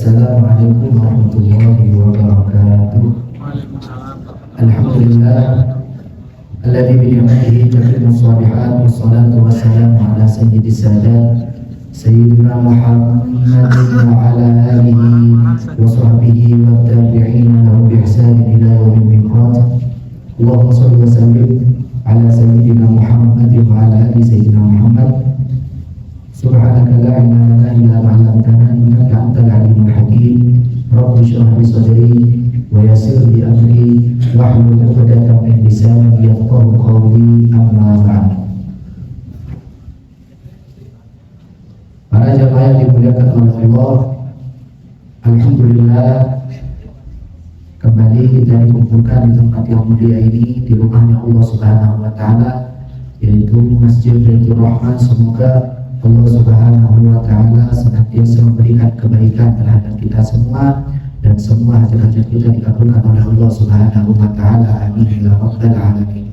Assalamualaikum warahmatullahi wabarakatuh. Alhamdulillah alladzi bi ni'matihi tatimmu shalihat, wassalatu wassalamu ala sayyidis sadat sayyidina Muhammadin wa ala alihi wa sahbihi wa tabi'in lahu bi ihsanin ila yaumil miqat. Allahumma shalli wa sallim ala sayyidina Muhammadin wa ala ali sayyidina Muhammad. Subhanaka la ilma lana illa ma 'allamtana innaka antal alimul hakim. Rabbi shrah li sadri wa yassir li amri wahlul 'uqdatam min lisani yafqahu qawli, amma ba'd. Para jamaah yang dimuliakan oleh Allah, alhamdulillah kembali kita dikumpulkan di tempat yang mulia ini, di rumahnya Allah Subhanahu wa taala, yaitu Masjid Baitur Rahman. Semoga Allah Subhanahu wa taala senantiasa memberikan kebaikan terhadap kita semua dan semua hajat-hajat kita dikabulkan oleh Allah Subhanahu wa taala. Amin ya rabbal alamin.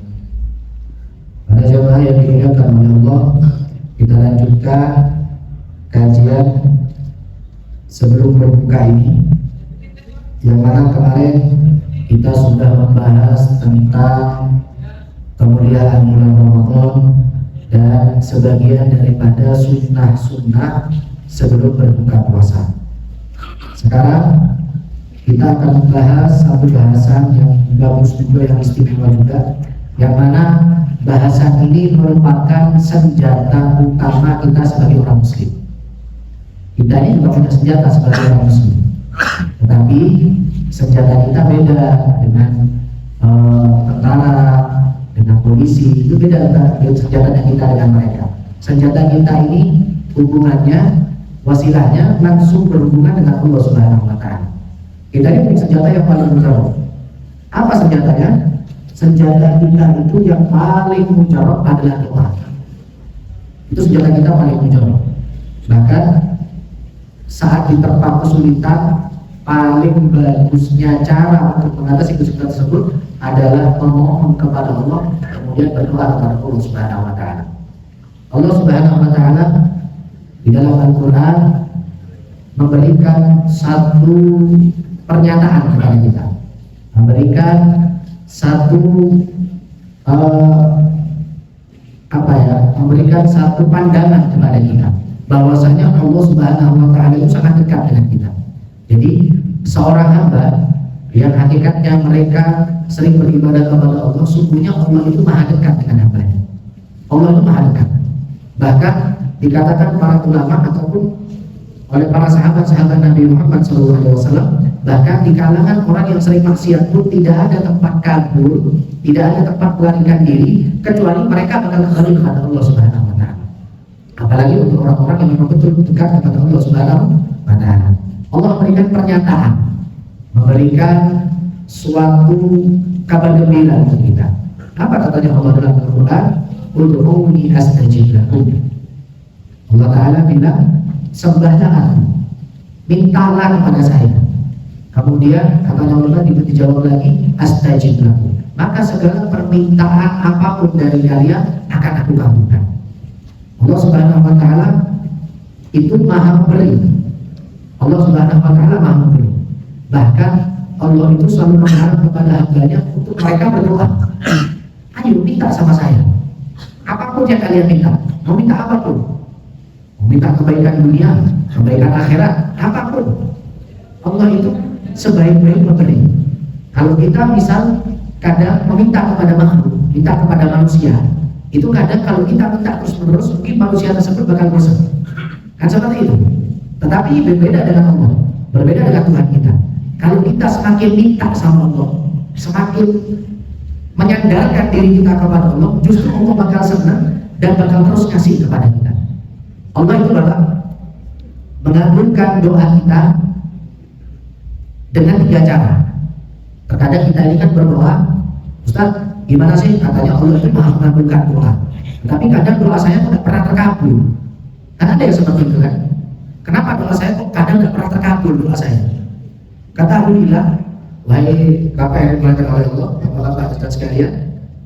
Para jemaah yang dimuliakan oleh Allah, kita lanjutkan kajian sebelum berbuka ini, yang mana kemarin kita sudah membahas tentang kemuliaan bulan Ramadan dan sebagian daripada sunnah-sunnah sebelum berbuka puasa. Sekarang kita akan membahas satu bahasan yang bagus juga, yang istimewa juga, yang mana bahasan ini merupakan senjata utama kita sebagai orang muslim. Kita ini juga punya senjata sebagai orang muslim, tetapi senjata kita beda dengan tentara, dengan polisi. Itu beda senjata kita dengan mereka. Senjata kita ini hubungannya, wasilahnya langsung berhubungan dengan Allah Subhanahu wa taala. Kita ini punya senjata yang paling mujarab. Apa senjatanya? Senjata kita itu yang paling mujarab adalah doa. Itu senjata kita paling mujarab. Bahkan saat diterpa kesulitan, paling bagusnya cara untuk mengatasi kesulitan tersebut adalah memohon kepada Allah, kemudian berdoa kepada Allah Subhanahu wa taala. Allah Subhanahu wa taala di dalam Al-Qur'an memberikan satu pernyataan kepada kita, memberikan satu memberikan satu pandangan kepada kita, bahwasanya Allah Subhanahu wa taala itu sangat dekat dengan kita. Jadi seorang hamba yang hakikatnya mereka sering beribadah kepada Allah, sungguhnya Allah itu maha dekat dengan hambanya. Allah itu maha dekat. Bahkan dikatakan para ulama ataupun oleh para sahabat-sahabat Nabi Muhammad SAW, bahkan di kalangan orang yang sering maksiat pun tidak ada tempat kabur, tidak ada tempat melarikan diri, kecuali mereka bakal kembali kepada Allah Subhanahu wa taala. Apalagi untuk orang-orang yang memang betul dekat kepada Allah Subhanahu wa taala. Allah memberikan pernyataan, memberikan suatu kabar gembira untuk kita. Apa katanya Allah dalam Al-Quran? Ud'uuni astajib lakum. Allah Ta'ala bilang, sembahlah aku, mintalah kepada saya. Kemudian katanya Allah dijawab lagi, astajib lakum. Maka segala permintaan apapun dari kalian akan aku kabulkan. Allah Subhanahu wa taala itu maha memberi. Allah Subhanahu wa taala maha memberi. Bahkan Allah itu selalu mengharap kepada hambanya untuk mereka berdoa. Ayo minta sama saya. Apapun yang kalian minta. Mau minta apapun. Mau minta kebaikan dunia, kebaikan akhirat, apapun. Allah itu sebaik-baik memberi. Kalau kita misal kadang meminta kepada makhluk, minta kepada manusia, itu kadang kalau kita minta terus-menerus, mungkin manusia tersebut bakal bosan. Kan seperti itu. Tetapi berbeda dengan Allah, berbeda dengan Tuhan kita. Kalau kita semakin minta sama Allah, semakin menyandarkan diri kita kepada Allah, justru Allah bakal senang dan bakal terus kasih kepada kita. Allah itu bakal mengabulkan doa kita dengan 3 cara. Terkadang kita ini kan berdoa, Ustaz, gimana sih? Katanya Allah itu maha mengabulkan doa. Tapi kadang doa saya tidak pernah terkabul. Kan ada yang seperti itu kan? Kenapa doa saya kok kadang tidak pernah terkabul doa saya? Kata Alhamdulillah, wahai Bapak yang dimuliakan oleh Allah, Bapak-bapak dan sekalian,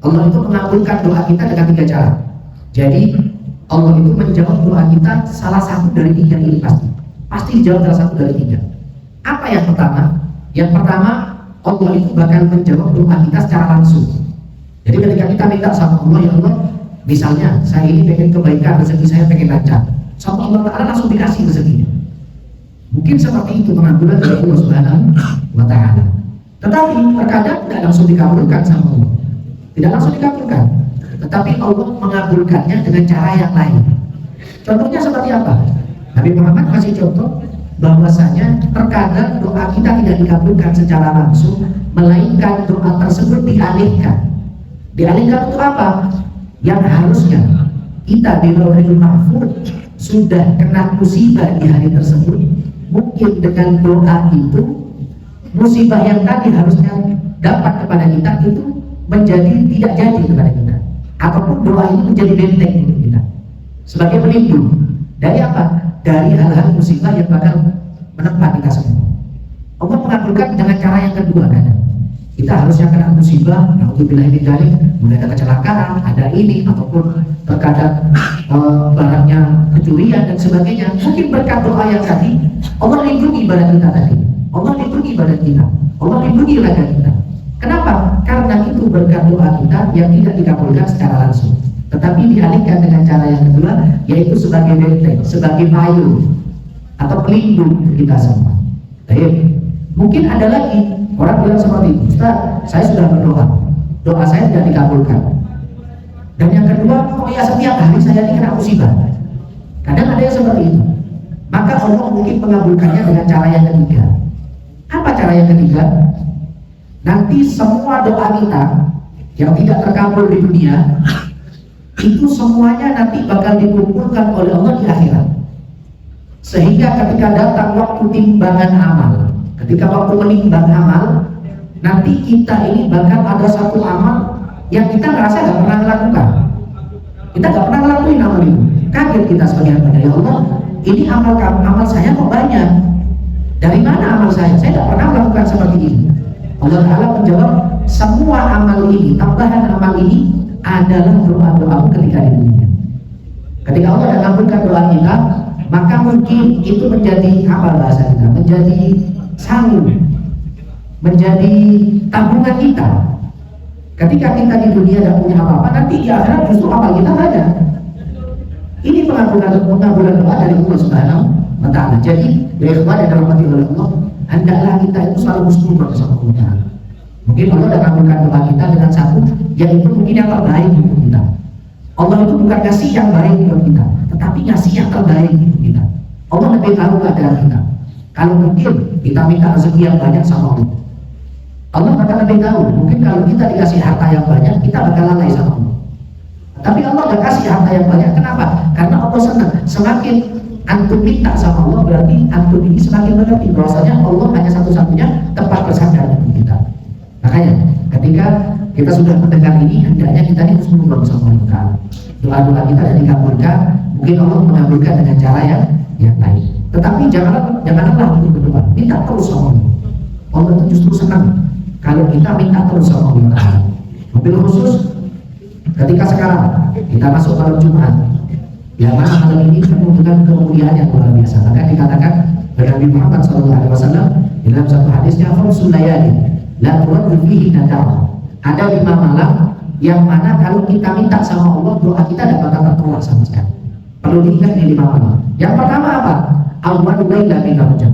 Allah itu mengabulkan doa kita dengan 3 cara. Jadi Allah itu menjawab doa kita salah satu dari 3 ini pasti dijawab salah satu dari 3. Apa yang pertama? Yang pertama, Allah itu bakal menjawab doa kita secara langsung. Jadi ketika kita minta sama Allah, ya Allah, misalnya saya ini pengen kebaikan, rezeki saya pengen lancar, sama Allah Ta'ala langsung dikasih rezekinya. Mungkin seperti itu pengabulan dari Allah Subhanahu wa Ta'ala. Tetapi terkadang tidak langsung dikabulkan sama Allah, tidak langsung dikabulkan, tetapi Allah mengabulkannya dengan cara yang lain. Contohnya seperti apa? Nabi Muhammad kasih contoh bahwasanya terkadang doa kita tidak dikabulkan secara langsung, melainkan doa tersebut dialihkan. Dialihkan untuk apa? Yang harusnya kita di Lauhul Mahfuz sudah kena musibah di hari tersebut, mungkin dengan doa itu musibah yang tadi harusnya dapat kepada kita itu menjadi tidak jadi kepada kita, ataupun doa ini menjadi benteng untuk kita sebagai pelindung dari apa? Dari hal-hal musibah yang bakal menempa kita semua. Allah mengabulkan dengan cara yang kedua kan? Kita harusnya kena musibah, naudzubillah min dzalik, mulai ada kecelakaan, ada ini, ataupun terkadang barangnya kecurian dan sebagainya. Mungkin berkat doa yang tadi, Allah lindungi badan kita tadi, Allah lindungi badan kita, Allah lindungi raga kita. Kenapa? Karena itu berkat doa kita yang tidak dikabulkan secara langsung, tetapi dialihkan dengan cara yang kedua, yaitu sebagai benteng, sebagai payung atau pelindung untuk kita semua. Baik. Mungkin ada lagi orang bilang seperti itu, Ustaz, saya sudah berdoa, doa saya tidak dikabulkan. Dan yang kedua, oh ya setiap hari saya ini kena musibah. Kadang ada yang seperti itu. Maka Allah mungkin mengabulkannya dengan cara yang ketiga. Apa cara yang ketiga? Nanti semua doa kita yang tidak terkabul di dunia itu semuanya nanti bakal dikumpulkan oleh Allah di akhirat. Sehingga ketika datang waktu timbangan amal, ketika waktu menimbang amal, nanti kita ini bakal ada satu amal yang kita ngerasa gak pernah melakukan. Kita gak pernah ngelakuin amal itu. Kaget kita sebagai hamba, ya Allah, ini amal saya kok banyak. Dari mana amal saya? Saya gak pernah melakukan seperti ini. Allah Ta'ala menjawab, semua amal ini, tambahan amal ini adalah doa-doa ketika di dunia. Ketika Allah akan mengabulkan doa kita, maka mungkin itu menjadi apa bahasa kita? Menjadi sangu, menjadi tabungan kita. Ketika kita di dunia tidak punya apa-apa, nanti di akhirat justru amal kita banyak. Ini pengabulan doa dari Allah Subhanahu wa Ta'ala. Jadi, ya ikhwan yang dirahmati oleh Allah, hendaklah kita itu selalu bersyukur sama Allah. Mungkin Allah akan mengabulkan doa kita dengan satu, yaitu mungkin yang terbaik untuk kita. Allah itu bukan ngasih yang baik untuk kita, tetapi ngasih yang terbaik untuk kita. Allah lebih tahu keadaan kita. Kalau mungkin kita minta rezeki yang banyak sama Allah, Allah bakal lebih tahu. Mungkin kalau kita dikasih harta yang banyak, kita bakal lalai sama Allah. Tapi Allah gak kasih harta yang banyak. Kenapa? Karena Allah senang. Semakin antum minta sama Allah, berarti antum ini semakin mengerti bahwasanya Allah hanya satu-satunya tempat bersandar untuk kita. Makanya ketika kita sudah mendengar ini, hendaknya kita ini terus berdoa sama Allah. Doa-doa kita yang dikabulkan, mungkin Allah mengabulkan dengan cara yang lain. Tetapi janganlah untuk berdoa, minta terus sama Allah. Allah itu justru senang kalau kita minta terus sama Allah. Mobil khusus ketika sekarang kita masuk malam Jumat, yang mana malam ini penuh dengan kemuliaan yang luar biasa. Maka dikatakan oleh Nabi Muhammad SAW dalam satu hadisnya, "Khamsul layali la turaddu fihi nadama." Ada 5 malam yang mana kalau kita minta sama Allah, doa kita tidak bakal tertolak sama sekali. Perlu diingat di 5 malam. Yang pertama apa? Awwalul laila min Rajab.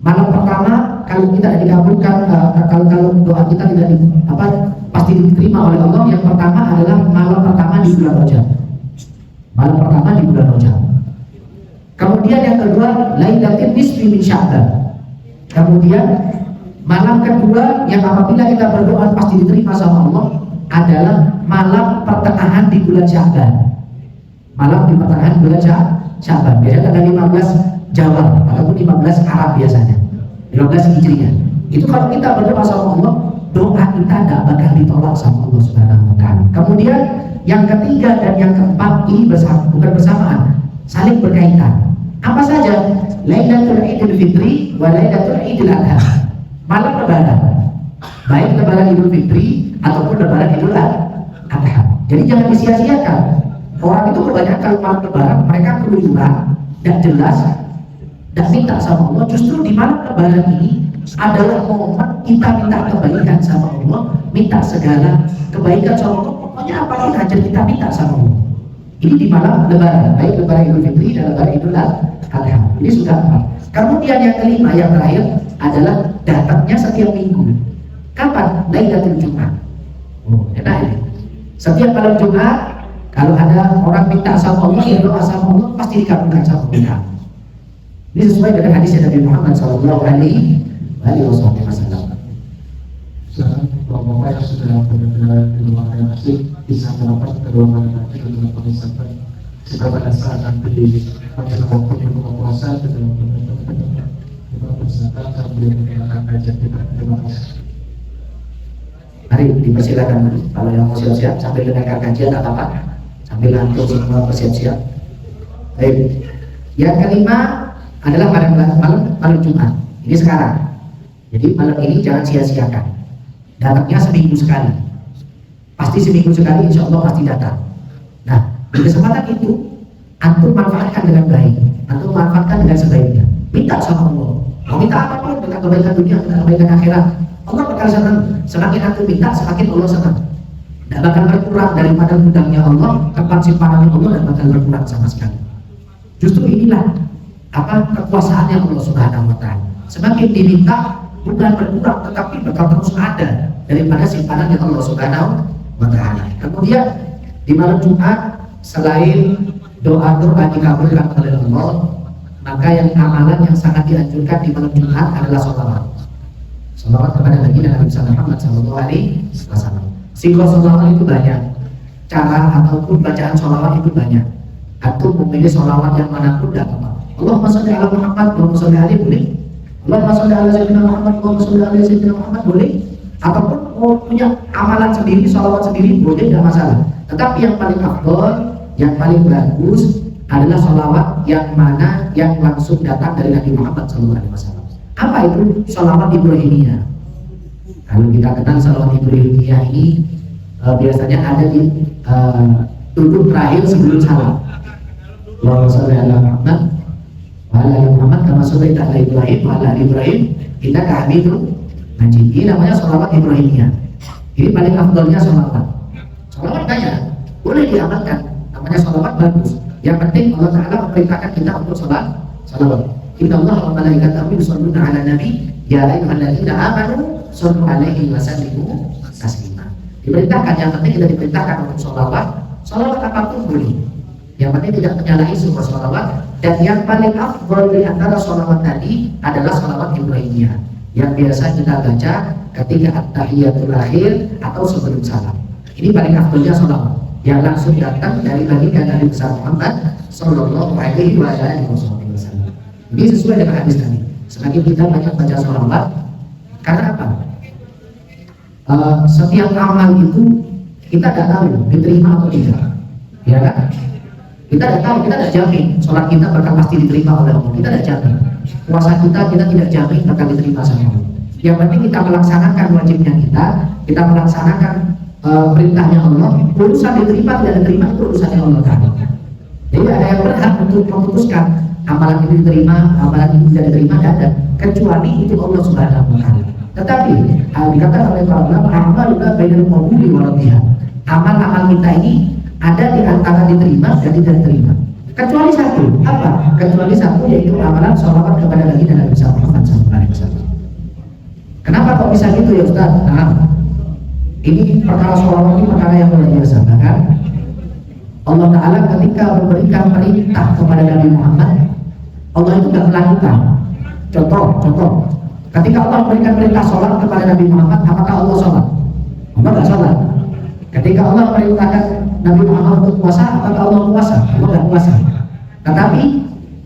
Malam pertama kalau kita tidak dikabulkan, kalau doa kita tidak pasti diterima oleh Allah. Yang pertama adalah malam pertama di bulan Rajab. Malam pertama di bulan Rajab. Kemudian yang kedua, Lailatul Nisfi min Sya'ban. Kemudian malam kedua yang apabila kita berdoa pasti diterima sama Allah adalah malam pertengahan di bulan Sya'ban. Malam di pertengahan bulan Sya'ban. Biasanya ada 15 Jawa ataupun 15 Arab biasanya. 15 Hijriah. Itu kalau kita berdoa sama Allah, doa kita tidak bakal ditolak sama Allah Subhanahu wa Ta'ala. Kemudian yang ketiga dan yang keempat ini bukan bersamaan, saling berkaitan. Apa saja? Lailatul Idul Fitri wa Lailatul Idul Adha. Malam lebaran. Baik lebaran Idul Fitri ataupun lebaran Idul Adha. Jadi jangan disia-siakan. Orang itu kebanyakan kalau malam lebaran mereka keluyuran, tidak jelas, tidak minta sama Allah, justru di malam Lebaran ini adalah momen kita minta kebaikan sama Allah, minta segala kebaikan sama Allah. Pokoknya apapun hajat kita minta sama Allah. Ini di malam Lebaran, baik Lebaran Idul Fitri dan Lebaran Idul Adha. Ini sudah 4. Kemudian yang kelima, yang terakhir adalah datangnya setiap minggu. Kapan? Lailatul Jumat. Oh, enak ini. Setiap malam Jumat, kalau ada orang minta sama Allah, ya doa sama Allah, pasti dikabulkan sama Allah. Ini sesuai dengan hadis Nabi Muhammad Sallallahu Alaihi Wasallam. Bapak yang sudah benar-benar di rumah yang asik bisa melakukan kedua kali nanti dengan pengisapan jika pada saat nanti pada waktu berbuka puasa kita berzakat sambil menjalankan kajian kita. Terima kasih. Mari dipersilakan kalau yang mau siap-siap sambil dengarkan kajian tak apa-apa, sambil antum semua bersiap-siap. Baik. Yang kelima adalah malam Jumat. Ini sekarang. Jadi malam ini jangan sia-siakan. Datangnya seminggu sekali. Pasti seminggu sekali, insya Allah pasti datang. Nah, di kesempatan itu antum manfaatkan dengan baik. Antum manfaatkan dengan sebaiknya. Minta sama Allah. Mau minta apapun, minta kebaikan dunia, minta kebaikan akhirat, Allah bakal senang. Semakin antum minta, semakin Allah senang. Tidak bakal berkurang daripada gudangnya Allah, tempat simpanannya Allah, dan bakal berkurang sama sekali. Justru inilah kekuasaannya Allah Subhanahu Wa Taala. Semakin diminta, bukan berkurang, tetapi bakal terus ada daripada simpanannya Allah Subhanahu Wa Taala. Kemudian di malam Jumat, selain doa-doa dikabulkan oleh Allah, maka yang amalan yang sangat dianjurkan di malam Jumat adalah sholawat. Sholawat kepada baginda Nabi Muhammad SAW. Siklus sholawat itu banyak, cara ataupun bacaan sholawat itu banyak. Atau memilih sholawat yang manapun tidak apa. Allahumma sholli ala Muhammad, Allahumma sholli alaihi boleh. Allahumma sholli ala Sayyidina Muhammad, Allahumma sholli ala Sayyidina Muhammad boleh. Ataupun mau punya amalan sendiri, sholawat sendiri boleh, tidak masalah. Tetapi yang paling afdol, yang paling bagus adalah sholawat yang mana yang langsung datang dari Nabi Muhammad SAW. Apa itu? Sholawat Ibrahimiyah. Kalau kita kenal sholawat Ibrahimiyah ini biasanya ada di duduk terakhir sebelum salam. Allahumma sholli ala Muhammad wa ala ali Muhammad kama shallaita ala Ibrahim wa ala ali Ibrahim innaka Hamidum Majid. Ini namanya sholawat Ibrahimiyah. Ini paling afdolnya sholawat. Sholawat banyak, boleh diamalkan. Namanya sholawat bagus. Yang penting Allah Ta'ala memerintahkan kita untuk sholawat. Inna Allah wa malaikatahu yusholluna ala nabi ya ayyuhalladzina amanu shollu alaihi wa sallimu taslima. Diperintahkan, yang penting kita diperintahkan untuk sholawat. Sholawat apapun boleh. Yang penting tidak menyalahi semua sholawat. Dan yang paling afdol di antara sholawat tadi adalah sholawat Ibrahimiyah yang biasa kita baca ketika at-tahiyatul akhir atau sebelum salam. Ini paling afdolnya sholawat yang langsung datang dari baginda Nabi besar Muhammad Sallallahu Alaihi Wasallam. Ini sesuai dengan hadis tadi. Semakin kita banyak baca sholawat, karena apa? Setiap amal itu kita tidak tahu diterima atau tidak, ya kan? Kita tidak tahu, kita tidak jamin sholat kita bakal pasti diterima oleh Allah. Kita tidak jamin. Puasa kita tidak jamin bakal diterima sama Allah. Yang penting kita melaksanakan wajibnya kita melaksanakan perintahnya Allah. Urusan diterima tidak diterima itu urusannya Allah Ta'ala. Jadi ada yang berhak untuk memutuskan amalan itu diterima, amalan itu tidak diterima, tidak ada, kecuali itu Allah Subhanahu Wa Ta'ala. Tetapi dikatakan oleh para ulama, amaluna bainal qabuli wa radhiha. Amal-amal kita ini ada di antara diterima dan tidak diterima. Kecuali satu, apa? Kecuali satu, yaitu amalan sholawat kepada baginda Nabi Muhammad SAW. Kenapa kok bisa gitu ya Ustaz? Nah, ini perkara sholawat ini perkara yang luar biasa, kan? Allah Ta'ala ketika memberikan perintah kepada Nabi Muhammad, Allah itu tidak melakukan. Contoh, ketika Allah memberikan perintah sholat kepada Nabi Muhammad, apakah Allah sholat? Allah tidak sholat. Ketika Allah perintahkan Nabi Muhammad untuk puasa, apakah Allah puasa? Allah tidak puasa. Tetapi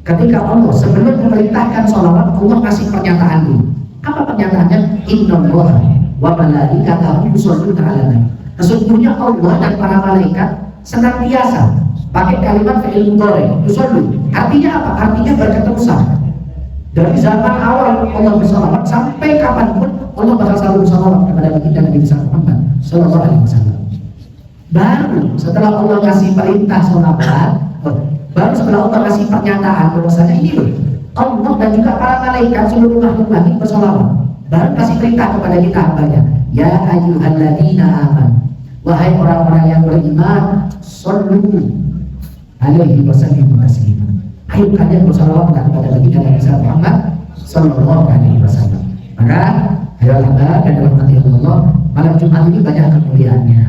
ketika Allah sebelum memerintahkan sholawat, Allah kasih pernyataan dulu. Apa pernyataannya? Innallaha wa malaikatahu yusholluna 'alan nabi. Sesungguhnya Allah dan para malaikat senantiasa pakai kalimat fi'il mudhari, yusollu. Artinya apa? Artinya berketerusan. Dari zaman awal Allah bersalawat sampai kapanpun Allah bakal selalu bersalawat kepada baginda Nabi Muhammad Sallallahu Alaihi Wasallam. Baru setelah Allah kasih perintah sholawat, baru setelah Allah kasih pernyataan bahwasanya ini loh Allah dan juga para malaikat seluruh makhluk langit bersolawat. Baru kasih perintah kepada kita hambanya, ya ayyuhalladzina amanu, wahai orang-orang yang beriman, shollu alaihi wasallimu taslima. Ayo kalian bersolawat kepada Nabi Muhammad sallallahu alaihi wasallam. Maka ayo hamba dan dalam hati Allah, malam Jumat ini banyak kemuliaannya.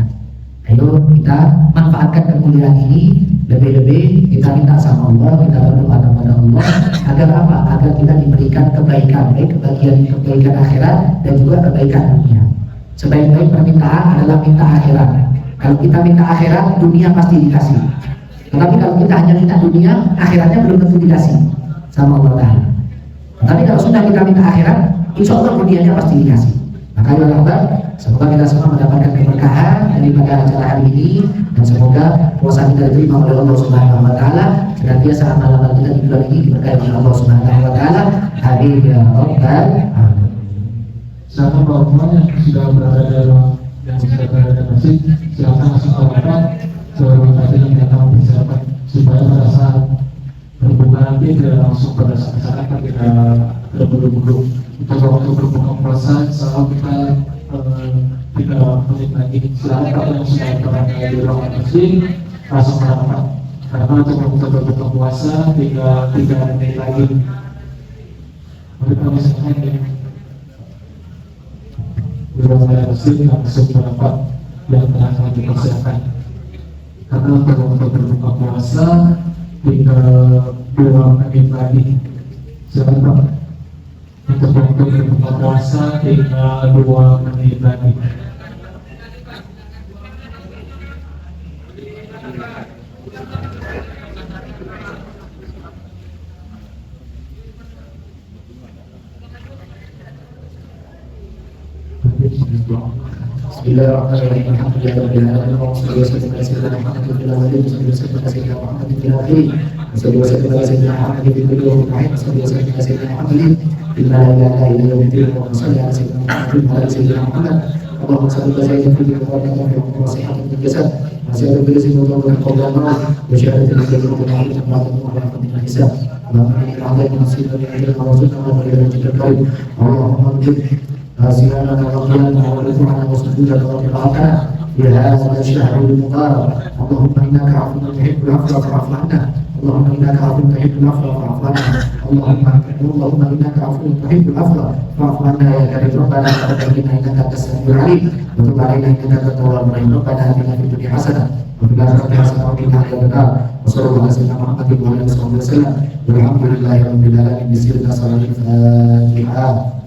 Ayo kita manfaatkan kemuliaan ini, lebih-lebih kita minta sama Allah, kita berdoa kepada Allah agar apa? Agar kita diberikan kebaikan, baik kebaikan akhirat dan juga kebaikan dunia. Sebaik-baik permintaan adalah minta akhirat. Kalau kita minta akhirat, dunia pasti dikasih. Tetapi kalau kita hanya minta dunia, akhiratnya belum tentu dikasih sama Allah Ta'ala. Tapi kalau sudah kita minta akhirat, insya Allah dunianya pasti dikasih. Maka ya Allah, semoga kita semua mendapatkan keberkahan daripada acara hari ini, dan semoga puasa kita diterima oleh Allah Subhanahu wa Ta'ala, dan biasa amal-amal kita di bulan ini diberkahi oleh Allah Subhanahu wa Ta'ala. Amin ya rabbal alamin. Silakan Bapak yang sudah berada di masjid, silakan masuk ke depan sebelum tadi yang akan mempersiapkan, supaya pada saat berbuka nanti tidak langsung pada saat masyarakat tidak terburu-buru. Untuk waktu berbuka puasa, selalu kita 3 menit lagi. Silakan Bapak yang sudah berada di ruangan masjid langsung merapat, karena untuk berbuka puasa 3 menit lagi. Mari kami silakan di ruangan masjid langsung merapat yang telah kami dipersiapkan. Karena untuk berbuka puasa 2 menit lagi. Silakan Pak. Untuk berbuka puasa 2 menit lagi. Bismillahirrahmanirrahim. Alhamdulillahirabbil alamin. Wassalatu wassalamu ala sayyidina Muhammadin wa ala alihi wasallam. Sayyidina Muhammadin fil akhirin. Wassalatu wassalamu ala sayyidina Muhammadin fil dunya wal akhirah. Wassalatu wassalamu ala sayyidina Muhammadin fil malaa'ikati ila yaumil din. Wa salli ala sayyidina Muhammadin wa ala sayyidina Muhammad. Allahumma salli ala sayyidina Muhammadin wa ala alihi wa sahbihi jasad. Masyaallah bil sinu wa qawlana wa syahadatin lillahi wa ta'ala wa rahmatil hisab. Allahumma inni a'udzu bika min syarri ma razaqtana wa min sharri ma yaqul. Allahumma سيانا وغفرنا ورفعنا وصدودا ورفعنا بهذا الشهر المبارك. اللهم انك عفو تحب العفو فاعف عنا. اللهم انك عفو تحب العفو فاعف عنا. اللهم انك عفو تحب العفو فاعف عنا يا كريم. ربنا تقبل منا انك انت السميع العليم وتب علينا انك انت التواب الرحيم. ربنا اتنا في الدنيا حسنه وفي الاخره حسنه وقنا عذاب النار. وصلى الله على سيدنا محمد وعلى اله وصحبه وسلم والحمد لله رب العالمين. بسم الله الرحمن الرحيم.